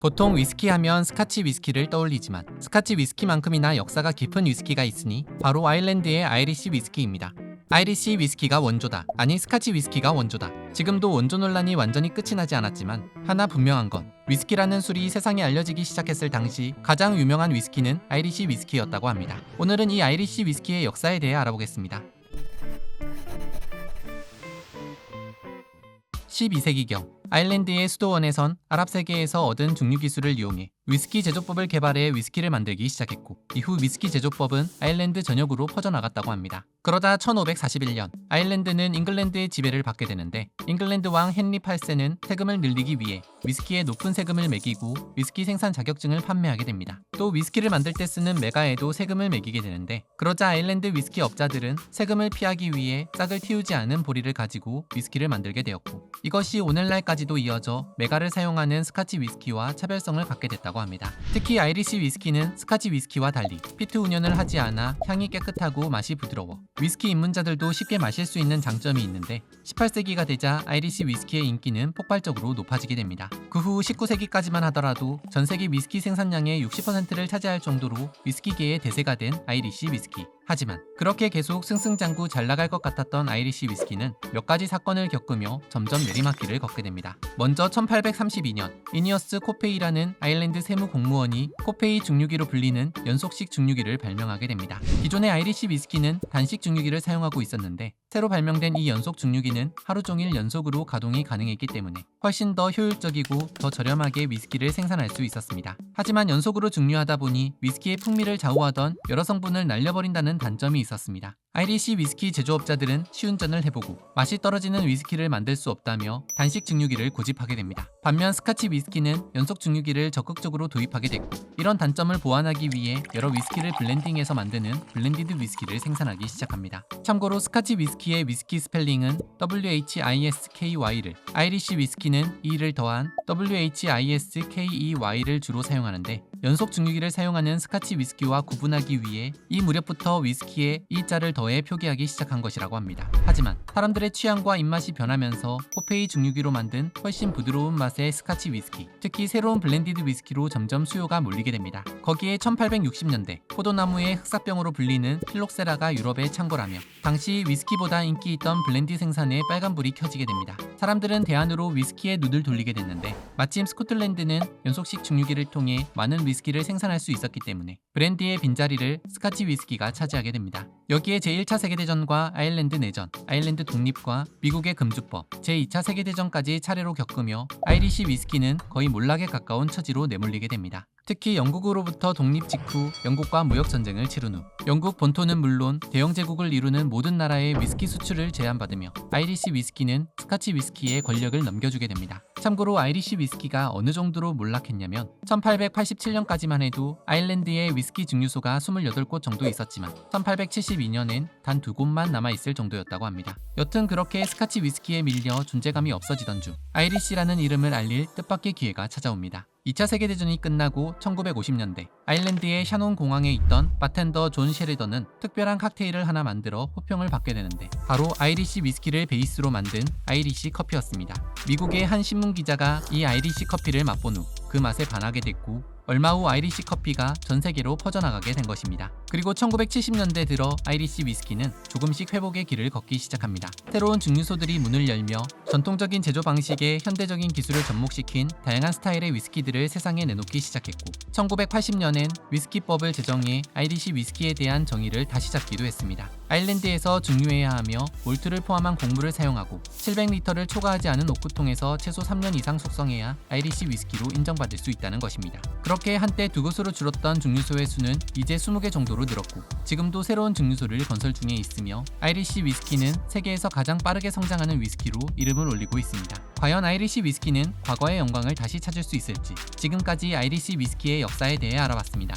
보통 위스키 하면 스카치 위스키를 떠올리지만 스카치 위스키만큼이나 역사가 깊은 위스키가 있으니 바로 아일랜드의 아이리시 위스키입니다. 아이리시 위스키가 원조다, 아니 스카치 위스키가 원조다. 지금도 원조 논란이 완전히 끝이 나지 않았지만 하나 분명한 건 위스키라는 술이 세상에 알려지기 시작했을 당시 가장 유명한 위스키는 아이리시 위스키였다고 합니다. 오늘은 이 아이리시 위스키의 역사에 대해 알아보겠습니다. 12세기경 아일랜드의 수도원에선 아랍 세계에서 얻은 증류 기술을 이용해 위스키 제조법을 개발해 위스키를 만들기 시작했고, 이후 위스키 제조법은 아일랜드 전역으로 퍼져나갔다고 합니다. 그러다 1541년 아일랜드는 잉글랜드의 지배를 받게 되는데, 잉글랜드 왕 헨리 8세는 세금을 늘리기 위해 위스키에 높은 세금을 매기고 위스키 생산 자격증을 판매하게 됩니다. 또 위스키를 만들 때 쓰는 메가에도 세금을 매기게 되는데, 그러자 아일랜드 위스키 업자들은 세금을 피하기 위해 싹을 틔우지 않은 보리를 가지고 위스키를 만들게 되었고, 이것이 오늘날까지도 이어져 메가를 사용하는 스카치 위스키와 차별성을 갖게 됐다고 합니다. 특히 아이리시 위스키는 스카치 위스키와 달리 피트 운연을 하지 않아 향이 깨끗하고 맛이 부드러워 위스키 입문자들도 쉽게 마실 수 있는 장점이 있는데, 18세기가 되자 아이리시 위스키의 인기는 폭발적으로 높아지게 됩니다. 그 후 19세기까지만 하더라도 전 세계 위스키 생산량의 60%를 차지할 정도로 위스키계의 대세가 된 아이리시 위스키. 하지만 그렇게 계속 승승장구 잘 나갈 것 같았던 아이리시 위스키는 몇 가지 사건을 겪으며 점점 내리막길을 걷게 됩니다. 먼저 1832년 이니어스 코페이라는 아일랜드 세무 공무원이 코페이 증류기로 불리는 연속식 증류기를 발명하게 됩니다. 기존의 아이리시 위스키는 단식 증류기를 사용하고 있었는데, 새로 발명된 이 연속 증류기는 하루 종일 연속으로 가동이 가능했기 때문에 훨씬 더 효율적이고 더 저렴하게 위스키를 생산할 수 있었습니다. 하지만 연속으로 증류하다 보니 위스키의 풍미를 좌우하던 여러 성분을 날려버린다는 단점이 있었습니다. 아이리시 위스키 제조업자들은 시운전을 해보고 맛이 떨어지는 위스키를 만들 수 없다며 단식 증류기를 고집하게 됩니다. 반면 스카치 위스키는 연속 증류기를 적극적으로 도입하게 됐고, 이런 단점을 보완하기 위해 여러 위스키를 블렌딩해서 만드는 블렌디드 위스키를 생산하기 시작합니다. 참고로 스카치 위스키의 위스키 스펠링은 WHISKY를, 아이리시 위스키는 E를 더한 WHISKEY를 주로 사용하는데, 연속 증류기를 사용하는 스카치 위스키와 구분하기 위해 이 무렵부터 위스키에 E자를 더해 표기하기 시작한 것이라고 합니다. 하지만 사람들의 취향과 입맛이 변하면서 코페이 증류기로 만든 훨씬 부드러운 맛의 스카치 위스키, 특히 새로운 블렌디드 위스키로 점점 수요가 몰리게 됩니다. 거기에 1860년대 포도나무의 흑사병으로 불리는 필록세라가 유럽에 창궐하며 당시 위스키보다 인기 있던 블렌디 생산에 빨간불이 켜지게 됩니다. 사람들은 대안으로 위스키에 눈을 돌리게 됐는데, 마침 스코틀랜드는 연속식 증류기를 통해 많은 위스키를 생산할 수 있었기 때문에 브랜디의 빈자리를 스카치 위스키가 차지하게 됩니다. 여기에 제1차 세계대전과 아일랜드 내전, 아일랜드 독립과 미국의 금주법, 제2차 세계대전까지 차례로 겪으며 아이리시 위스키는 거의 몰락에 가까운 처지로 내몰리게 됩니다. 특히 영국으로부터 독립 직후 영국과 무역전쟁을 치른 후 영국 본토는 물론 대영 제국을 이루는 모든 나라의 위스키 수출을 제한받으며 아이리시 위스키는 스카치 위스키의 권력을 넘겨주게 됩니다. 참고로 아이리시 위스키가 어느 정도로 몰락했냐면 1887년까지만 해도 아일랜드의 위스키 증류소가 28곳 정도 있었지만 1872년엔 단 2곳만 남아있을 정도였다고 합니다. 여튼 그렇게 스카치 위스키에 밀려 존재감이 없어지던 중 아이리시라는 이름을 알릴 뜻밖의 기회가 찾아옵니다. 2차 세계대전이 끝나고 1950년대 아일랜드의 샤논 공항에 있던 바텐더 존 셰리던은 특별한 칵테일을 하나 만들어 호평을 받게 되는데, 바로 아이리시 위스키를 베이스로 만든 아이리시 커피였습니다. 미국의 한 신문 기자가 이 아이리시 커피를 맛본 후 그 맛에 반하게 됐고, 얼마 후 아이리시 커피가 전 세계로 퍼져나가게 된 것입니다. 그리고 1970년대 들어 아이리시 위스키는 조금씩 회복의 길을 걷기 시작합니다. 새로운 증류소들이 문을 열며 전통적인 제조 방식에 현대적인 기술을 접목시킨 다양한 스타일의 위스키들을 세상에 내놓기 시작했고, 1980년엔 위스키법을 제정해 아이리시 위스키에 대한 정의를 다시 잡기도 했습니다. 아일랜드에서 증류해야 하며 몰트를 포함한 곡물을 사용하고 700리터를 초과하지 않은 오크통에서 최소 3년 이상 숙성해야 아이리시 위스키로 인정받을 수 있다는 것입니다. 그렇게 한때 2곳으로 줄었던 증류소의 수는 이제 20개 정도로 늘었고, 지금도 새로운 증류소를 건설 중에 있으며 아이리시 위스키는 세계에서 가장 빠르게 성장하는 위스키로 이름을 올리고 있습니다. 과연 아이리시 위스키는 과거의 영광을 다시 찾을 수 있을지, 지금까지 아이리시 위스키의 역사에 대해 알아봤습니다.